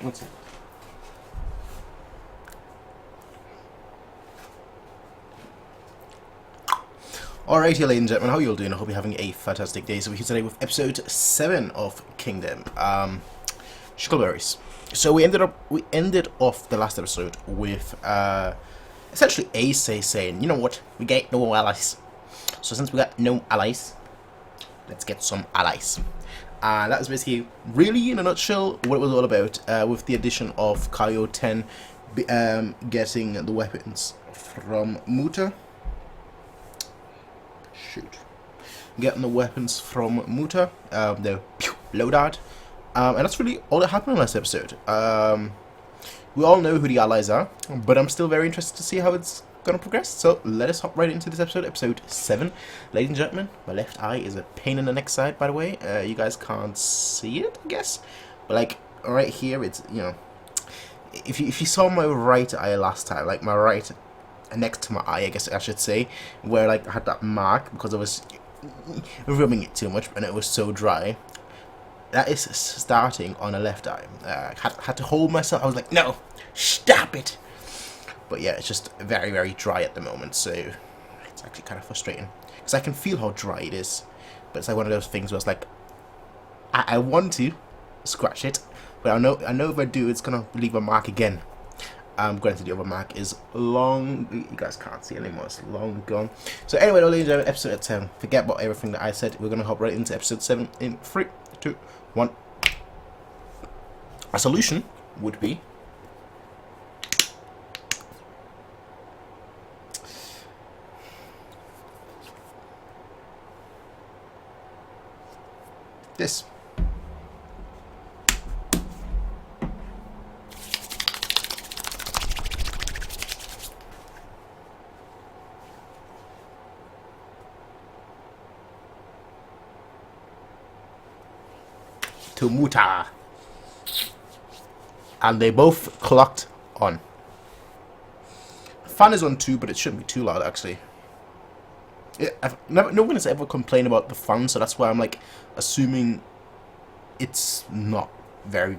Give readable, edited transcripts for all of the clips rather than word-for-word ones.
What's it? Alright, ladies and gentlemen, how you all doing? I hope you're having a fantastic day. So we're here today with episode 7 of Kingdom. Shuckleberries. So we ended off the last episode with essentially Ace saying, you know what, we get no allies. So since we got no allies, let's get some allies. That was basically, really in a nutshell, what it was all about, with the addition of Kaio 10 getting the weapons from Muta. Getting the weapons from Muta, the loadout, and that's really all that happened in last episode. We all know who the allies are, but I'm still very interested to see how it's gonna progress. So let us hop right into this episode, episode 7. Ladies and gentlemen, my left eye is a pain in the neck side, by the way. You guys can't see it, I guess, but like right here, it's, you know, if you saw my right eye last time, like my right next to my eye, I guess I should say, where like I had that mark because I was rubbing it too much and it was so dry. That is starting on the left eye. Had to hold myself. I was like, no, stop it. But yeah, it's just very, very dry at the moment, so it's actually kind of frustrating because I can feel how dry it is, but it's like one of those things where it's like I want to scratch it, but I know if I do, it's gonna leave a mark again. Granted, the other mark is long. You guys can't see anymore. It's long gone. So anyway, ladies and gentlemen, episode 10. Forget about everything that I said. We're gonna hop right into episode 7 in 3, 2, 1. A solution would be this. To Muta, and they both clocked on. Fan is on 2, but it shouldn't be too loud actually. No one has ever complained about the fan, so that's why I'm like assuming it's not very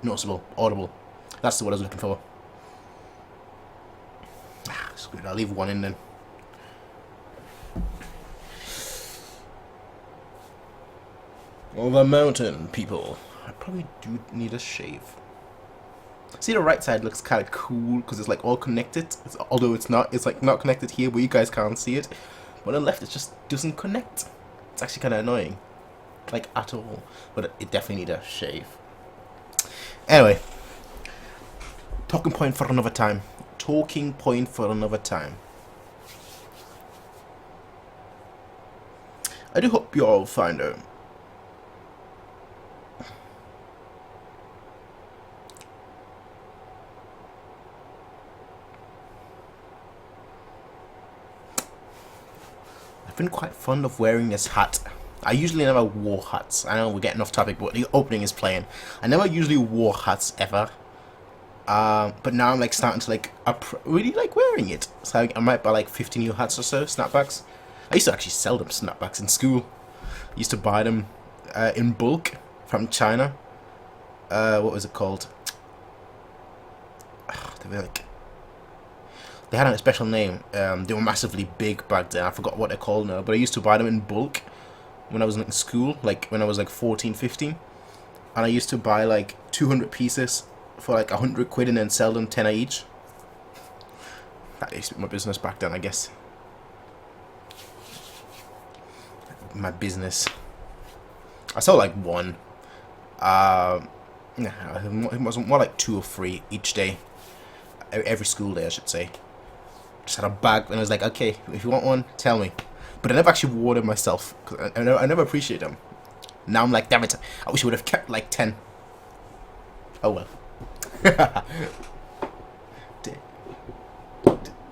noticeable, audible. That's the word I was looking for. It's good. I'll leave one in then. All the mountain people. I probably do need a shave. See, the right side looks kind of cool because it's like all connected. Although it's not. It's like not connected here, but you guys can't see it. But on the left, it just doesn't connect. It's actually kind of annoying, like at all. But it definitely need a shave. Anyway, talking point for another time. Talking point for another time. I do hope you all find out. I've been quite fond of wearing this hat. I usually never wore hats. I know we're getting off topic, but the opening is playing. I never usually wore hats ever. But now I'm like starting to like really like wearing it. So I might buy like 50 new hats or so, snapbacks. I used to actually sell them snapbacks in school. I used to buy them in bulk from China. What was it called? They were like, they had a special name. They were massively big back then. I forgot what they're called now. But I used to buy them in bulk when I was in school, like when I was like 14, 15. And I used to buy like 200 pieces for like 100 quid and then sell them 10 each. That used to be my business back then, I guess. My business. I sold like one. It wasn't more like 2 or 3 each day. Every school day, I should say. Just had a bag and I was like, okay, if you want one, tell me. But I never actually wore them myself because I never appreciate them. Now I'm like, damn it, I wish I would have kept like 10. Oh well.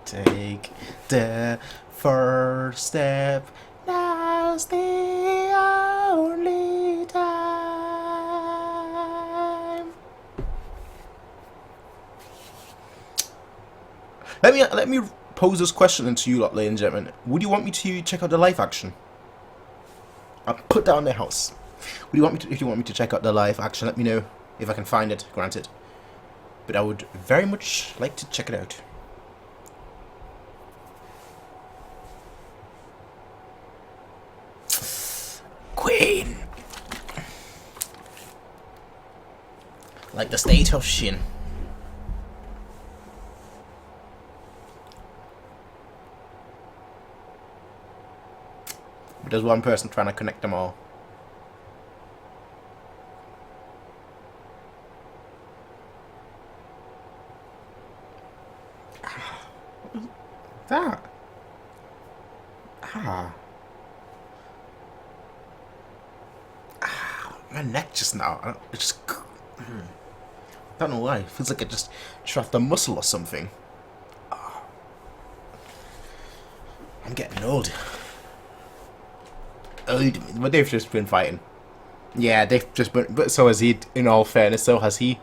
Take the first step. Now's the only time. Let me pose this question to you lot, ladies and gentlemen. Would you want me to check out the live action? I'll put that on the house. Would you want me to, if you want me to check out the live action, let me know If I can find it, granted. But I would very much like to check it out. Queen! Like the state of Shin. But there's one person trying to connect them all. That? My neck just now. It just. Don't know why. It feels like I just trapped a muscle or something. I'm getting old. But they've just been fighting. Yeah, they've just been. But so has he. In all fairness, so has he.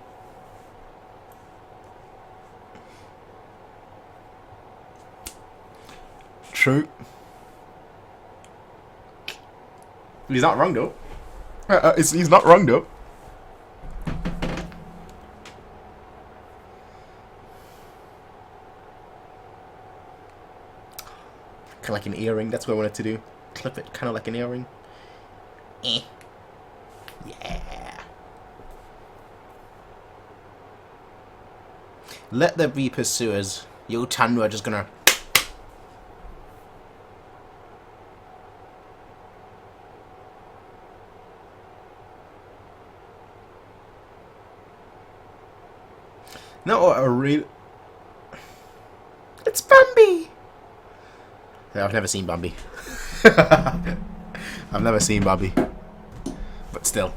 True. He's not wrong though. He's not wrong though. Kind of like an earring. That's what I wanted to do. Clip it, kind of like an earring. Yeah. Let there be pursuers. Yo, Tanru are just gonna. No, a real. It's Bambi. I've never seen Bambi. I've never seen Bambi, but still,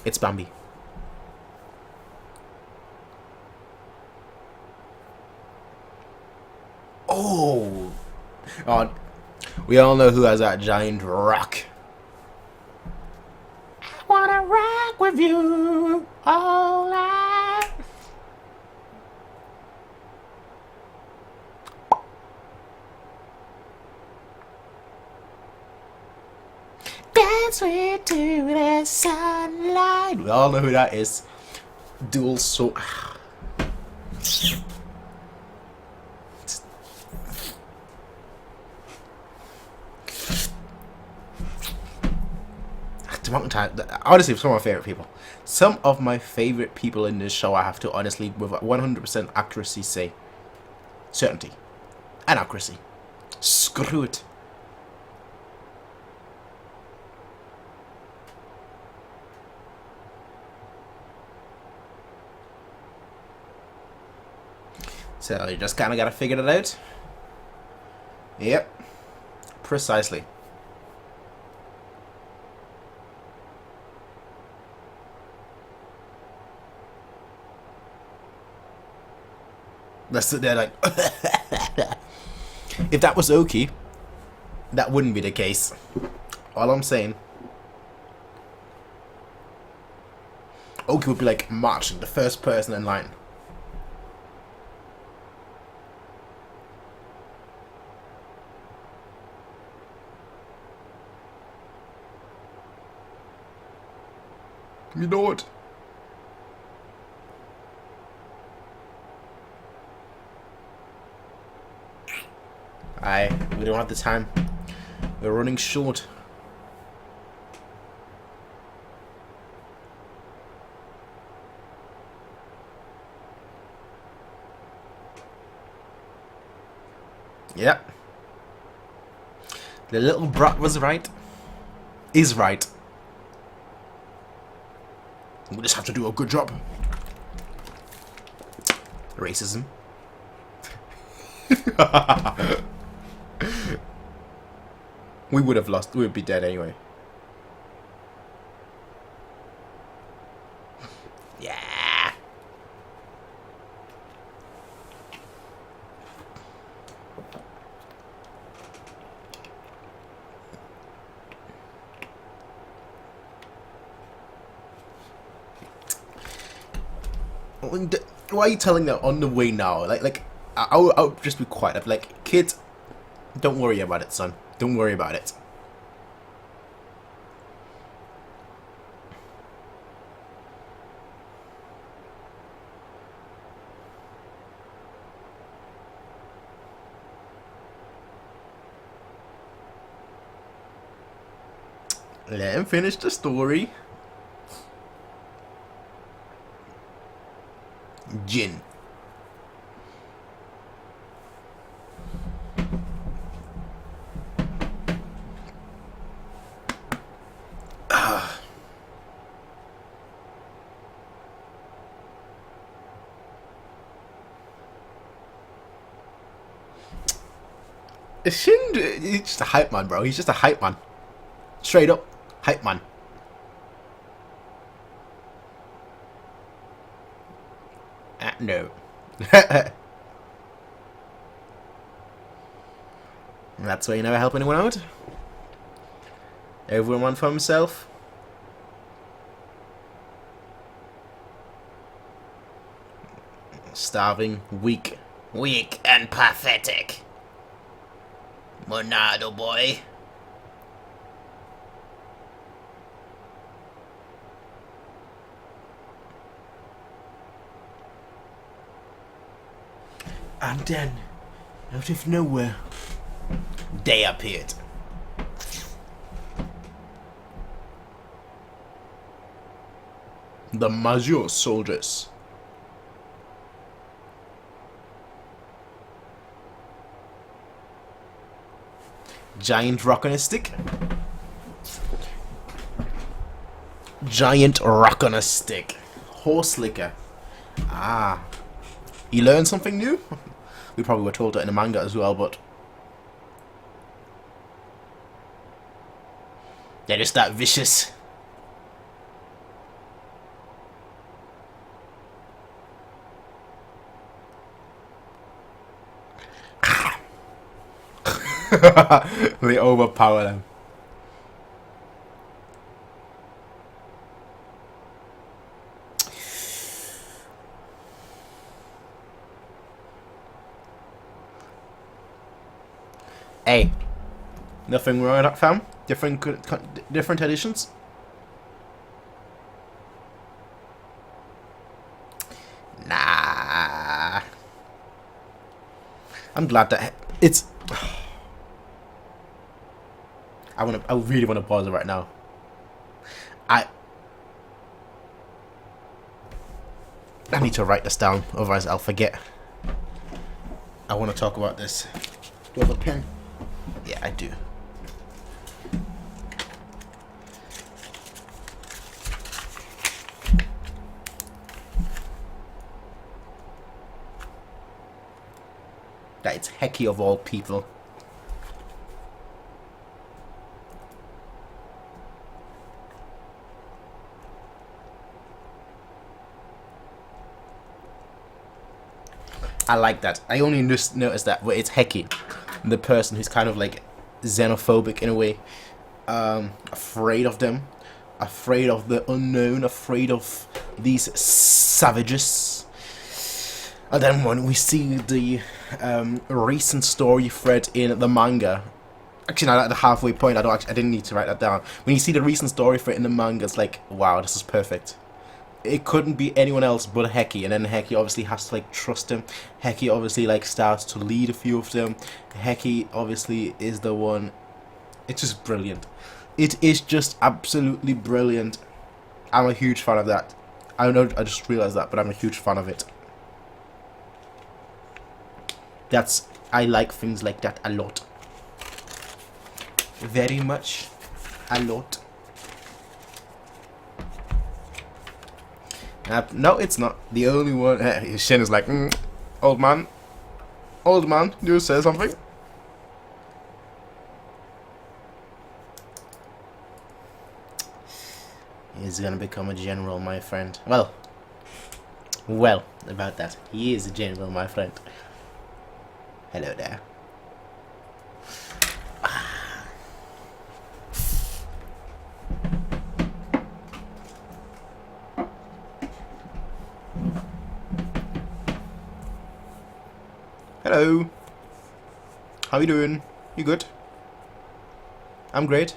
it's Bambi. Oh, we all know who has that giant rock. I wanna rock with you all night. Dance with to the sunlight. We all know who that is. Dual sword. Honestly, some of my favorite people. Some of my favorite people in this show, I have to honestly, with 100% accuracy, say certainty and accuracy. Screw it. So you just kind of got to figure it out. Yep. Precisely. They're like, if that was Oki, that wouldn't be the case. All I'm saying, Oki would be like marching, the first person in line. You know what? We don't have the time. We're running short. Yep. The little brat was right. Is right. We just have to do a good job. Racism. We would have lost. We would be dead anyway. Yeah. Why are you telling that on the way now? I would just be quiet. I'd be like, kids, don't worry about it, son. Don't worry about it. Let him finish the story. Jin. Shin, he's just a hype man, bro. He's just a hype man. Straight up, hype man. No. That's why you never help anyone out. Everyone for himself. Starving, weak. Weak and pathetic. Monado boy. And then, out of nowhere, they appeared. The Major soldiers. Giant rock on a stick. Giant rock on a stick. Horse liquor. Ah. You learned something new? We probably were told that in the manga as well, but they're just that vicious. They overpower them. Hey, nothing wrong with that, fam. Different editions. Nah. I'm glad that it's. I really want to pause it right now. I need to write this down, otherwise I'll forget. I want to talk about this. Do you have a pen? Yeah, I do. That it's Hecky of all people. I like that. I only just noticed that, but it's Hecky, the person who's kind of like xenophobic in a way, afraid of them, afraid of the unknown, afraid of these savages. And then when we see the recent story thread in the manga, actually not at the halfway point, I didn't need to write that down. When you see the recent story thread in the manga, it's like, wow, this is perfect. It couldn't be anyone else but Hecky, and then Hecky obviously has to like trust him. Hecky obviously like starts to lead a few of them. Hecky obviously is the one. It's just brilliant. It is just absolutely brilliant. I'm a huge fan of that. I know I just realized that, but I'm a huge fan of it. I like things like that a lot. Very much a lot. No, it's not the only one. Shin is like, old man, you say something. He's gonna become a general, my friend. Well, about that. He is a general, my friend. Hello there. Hello. How you doing? You good? I'm great.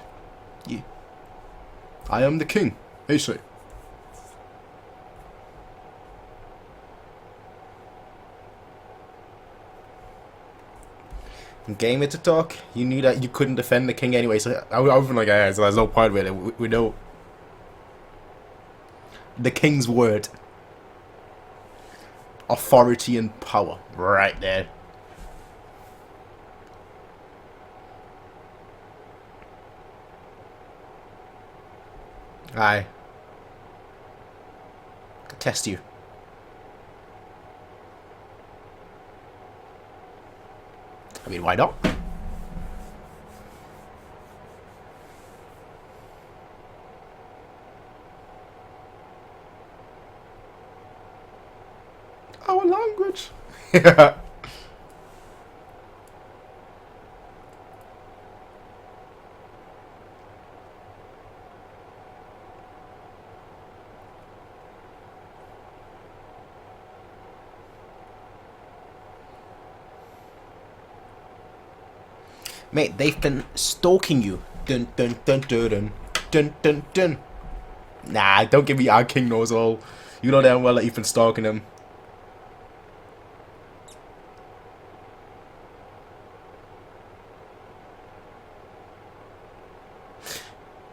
Yeah. I am the king. Hey, say. Game it to talk. You knew that you couldn't defend the king anyway, so I was like, yeah, so there's no point with it. We know the king's word, authority and power, right there. I test you. I mean, why not? Our language. Yeah. Mate, they've been stalking you. Dun dun dun dun dun dun dun dun. Nah, don't give me our king knows all. You know damn well that you've been stalking him.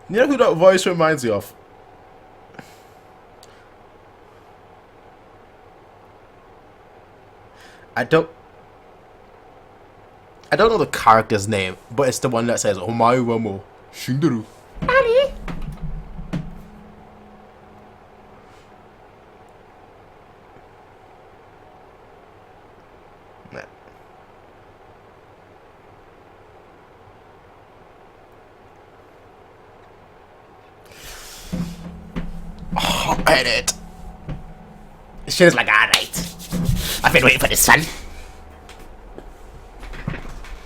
You know who that voice reminds you of? I don't know the character's name, but it's the one that says Omae wa mo shinderu. Ali. Hotheaded. She was like, alright. I've been waiting for this, son.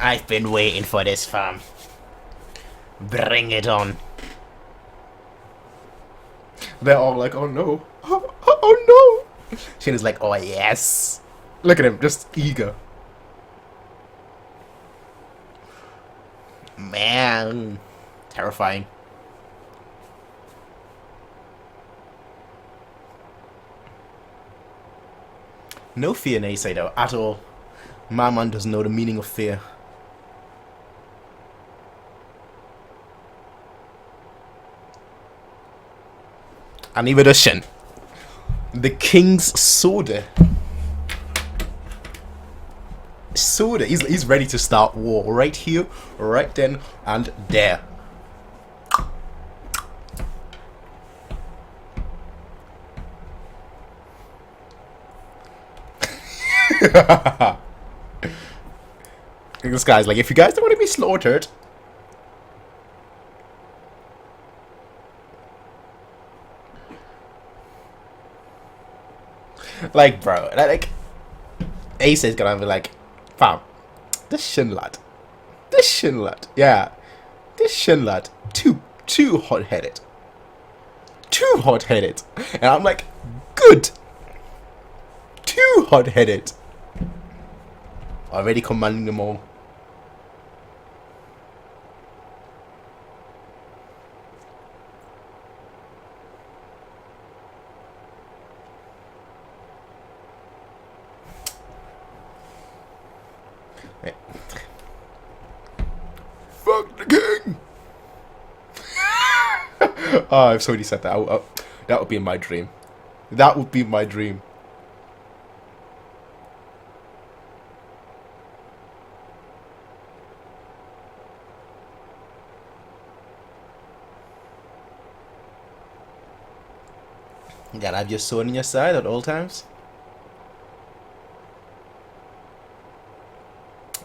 I've been waiting for this, fam. Bring it on. They're all like, oh no. Oh no. Shayna's like, oh yes. Look at him, just eager. Man. Terrifying. No fear, Naysay, though, at all. My man doesn't know the meaning of fear. And neither does Shin. The king's soda. Soda. He's ready to start war right here, right then, and there. This guy's like, if you guys don't want to be slaughtered, like, bro, like, Ace is gonna be like, fam, this Shin lad, yeah, this Shin lad, too hot-headed, and I'm like, good, too hot-headed, already commanding them all. Fuck the king! Oh, I've already said that. That would be my dream. That would be my dream. You gotta have your sword on your side at all times.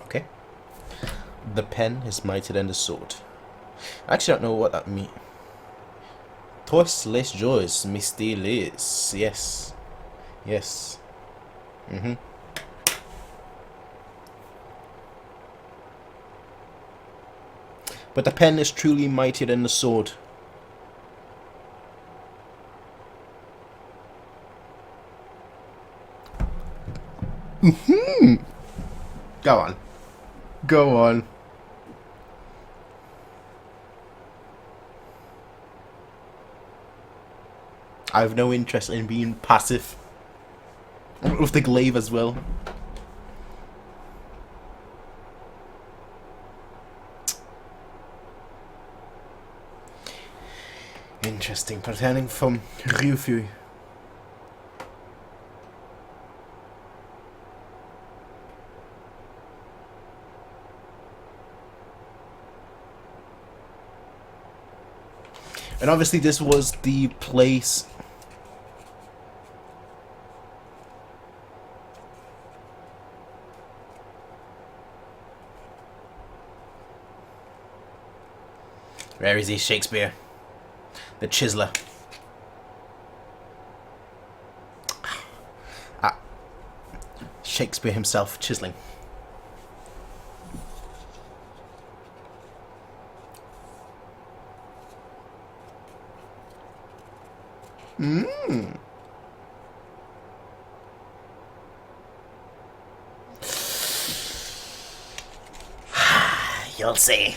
Okay. The pen is mightier than the sword. I actually don't know what that means. Tous les jours, mystérieux. Yes. Yes. But the pen is truly mightier than the sword. Go on. Go on. I have no interest in being passive. With the glaive as well. interesting, returning from Ryufu. And obviously this was the place... Where is he, Shakespeare? The chiseler. Ah, Shakespeare himself chiseling. You'll see.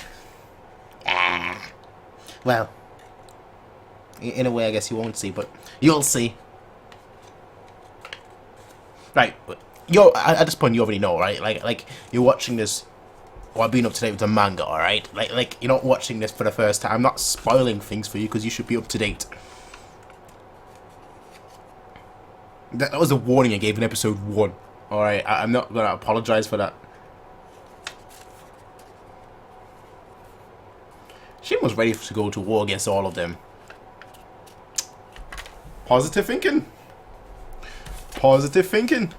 Well, in a way, I guess you won't see, but you'll see. Right, you're at this point. You already know, right? Like you're watching this. Well, I've been up to date with the manga, all right? Like you're not watching this for the first time. I'm not spoiling things for you because you should be up to date. That was a warning I gave in episode 1. All right, I'm not gonna apologize for that. Shin was ready to go to war against all of them. Positive thinking. Positive thinking.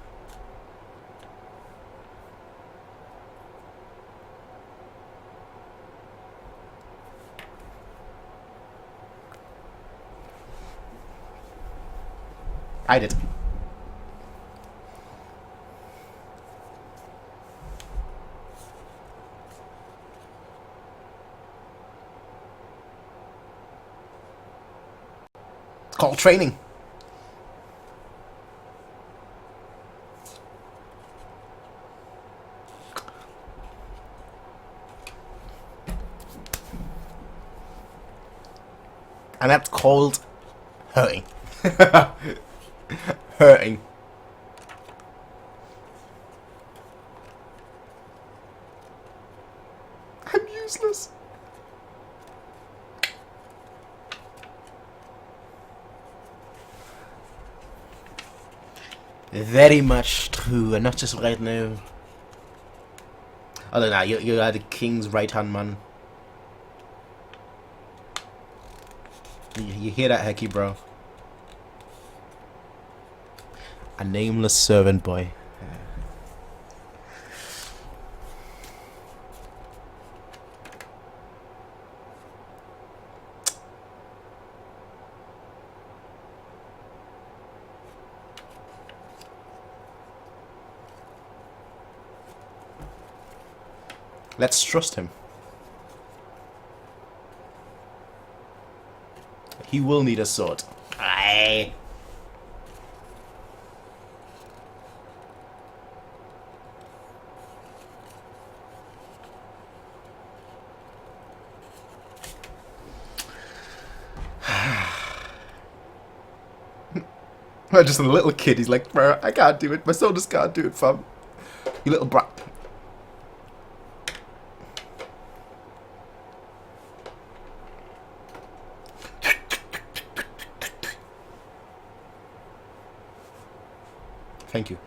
I did. Called training. And that's called hurting. Hurting. I'm useless. Very much true, and not just right now. Oh no, you are the king's right-hand man. You hear that, Hecky, bro? A nameless servant boy. Let's trust him. He will need a sword. Aye. Just a little kid. He's like, bro, I can't do it. My soul just can't do it, fam. You little brat. Thank you.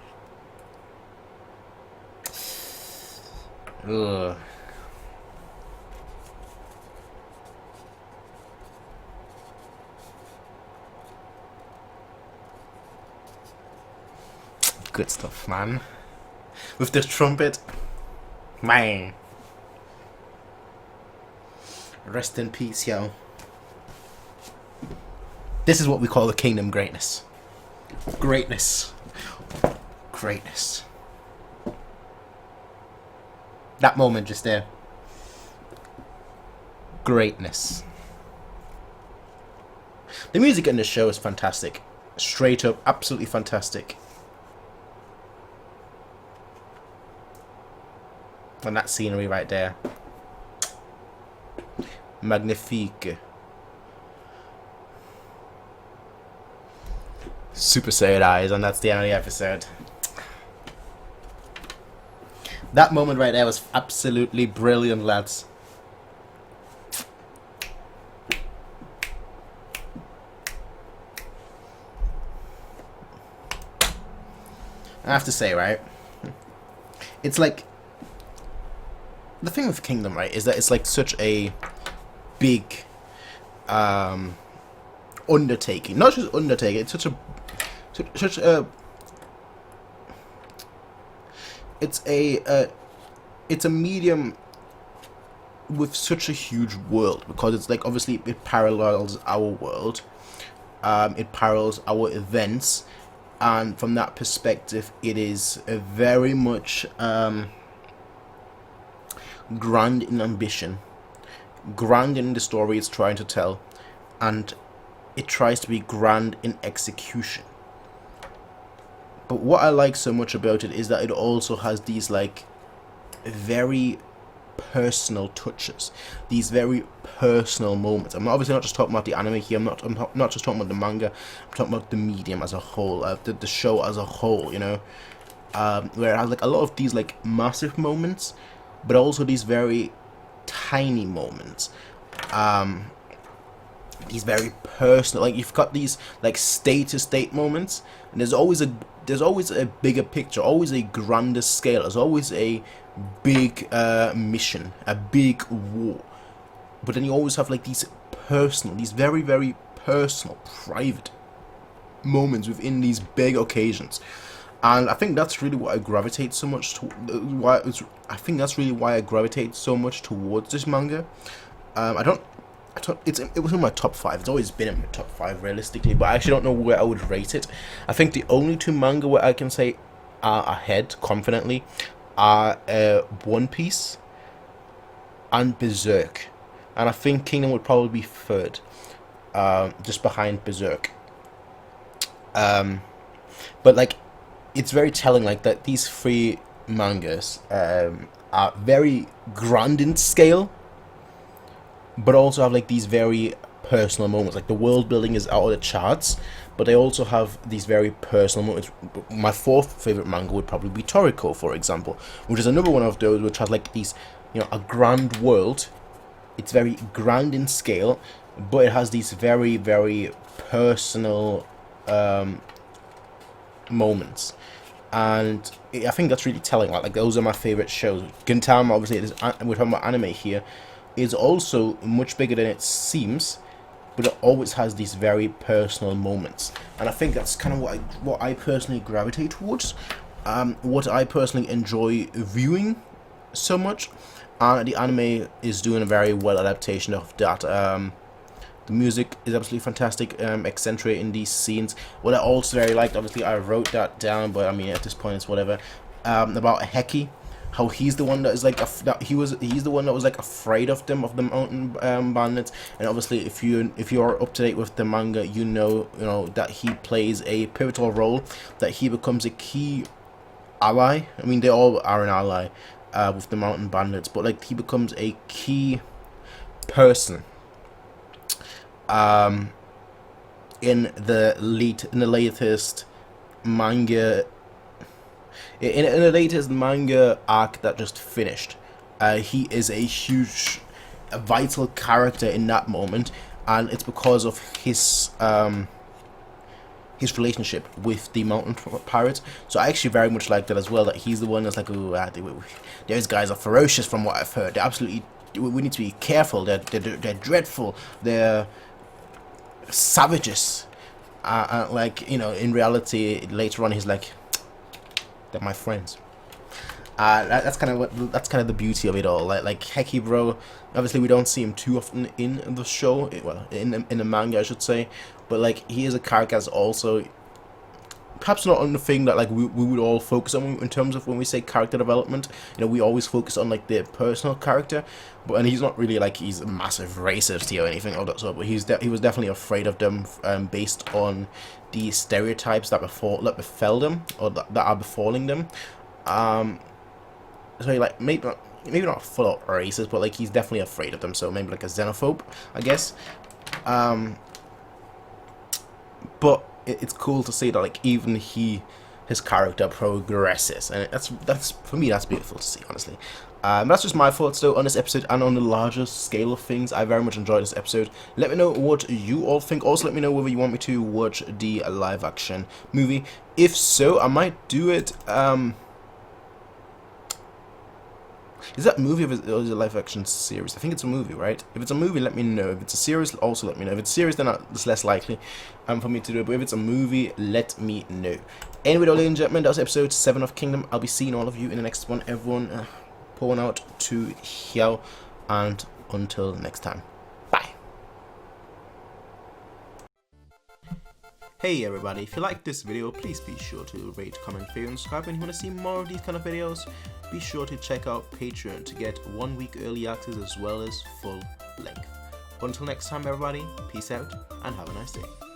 Ugh. Good stuff, man. With this trumpet, man. Rest in peace, yo. This is what we call the kingdom greatness. Greatness. Greatness. That moment just there. Greatness. The music in this show is fantastic. Straight up, absolutely fantastic. And that scenery right there. Magnifique. Super Saiyan eyes, and that's the end of the episode. That moment right there was absolutely brilliant, lads. I have to say, right, it's like, the thing with Kingdom, right, is that it's like such a big undertaking. Not just undertaking, it's such a it's a medium with such a huge world, because it's like, obviously it parallels our world, it parallels our events, and from that perspective it is a very much grand in ambition, grand in the story it's trying to tell, and it tries to be grand in execution. But what I like so much about it is that it also has these like very personal touches, these very personal moments. I'm obviously not just talking about the anime here. I'm not just talking about the manga. I'm talking about the medium as a whole, the show as a whole. You know, where it has like a lot of these like massive moments, but also these very tiny moments. These very personal, like you've got these like state-to-state moments, and there's always a bigger picture, always a grander scale. There's always a big mission, a big war. But then you always have like these personal, these very, very personal, private moments within these big occasions. And I think that's really what I gravitate so much to. I think that's really why I gravitate so much towards this manga. It was in my top 5. It's always been in my top 5 realistically, but I actually don't know where I would rate it. I think the only 2 manga where I can say are ahead confidently are One Piece and Berserk, and I think Kingdom would probably be third, just behind Berserk. But like, it's very telling, like, that these 3 mangas are very grand in scale, but also have like these very personal moments. Like, the world building is out of the charts, but they also have these very personal moments. My 4th favorite manga would probably be Toriko, for example, which is another one of those which has like these, you know, a grand world. It's very grand in scale, but it has these very, very personal moments, and I think that's really telling. Like those are my favorite shows. Gintama, obviously, we're talking about anime here, is also much bigger than it seems, but it always has these very personal moments, and I think that's kind of what I personally gravitate towards, what I personally enjoy viewing so much. And the anime is doing a very well adaptation of that. The music is absolutely fantastic, accentuating these scenes. What I also very liked, obviously I wrote that down, but I mean at this point it's whatever, about Hecky, how he's the one that is like he's the one that was like afraid of them, of the mountain bandits. And obviously if you're up to date with the manga, you know that he plays a pivotal role, that he becomes a key ally. I mean, they all are an ally with the mountain bandits, but like he becomes a key person in the latest manga. In the latest manga arc that just finished, he is a huge, vital character in that moment, and it's because of his relationship with the mountain pirates. So I actually very much like that as well, that he's the one that's like, ooh, those guys are ferocious from what I've heard. They're absolutely, we need to be careful. They're dreadful. They're savages. Like, you know, in reality, later on, he's like, they're my friends. That's kind of the beauty of it all. Like Hecky, bro. Obviously, we don't see him too often in the show. Well, in the manga, I should say. But like, he is a character that's also perhaps not on the thing that like we would all focus on in terms of when we say character development. You know, we always focus on like the personal character, and he's not really like he's a massive racist here or anything of that sort. But he was definitely afraid of them, based on the stereotypes that befell them, or that are befalling them. So like maybe not full of racist, but like he's definitely afraid of them. So maybe like a xenophobe, I guess. But it's cool to see that like even he his character progresses, and that's for me, that's beautiful to see, honestly. That's just my thoughts though on this episode and on the larger scale of things. I very much enjoyed this episode. Let me know what you all think. Also, let me know whether you want me to watch the live action movie. If so, I might do it. Is that a movie or is it a live action series? I think it's a movie, right? If it's a movie, let me know. If it's a series, also let me know. If it's a series, then it's less likely for me to do it. But if it's a movie, let me know. Anyway, ladies and gentlemen, that was episode 7 of Kingdom. I'll be seeing all of you in the next one. Everyone, pour one out to Hiao, and until next time, bye. Hey everybody, if you like this video, please be sure to rate, comment, favorite, and subscribe. And if you want to see more of these kind of videos, be sure to check out Patreon to get 1 week early access as well as full length. Until next time everybody, peace out and have a nice day.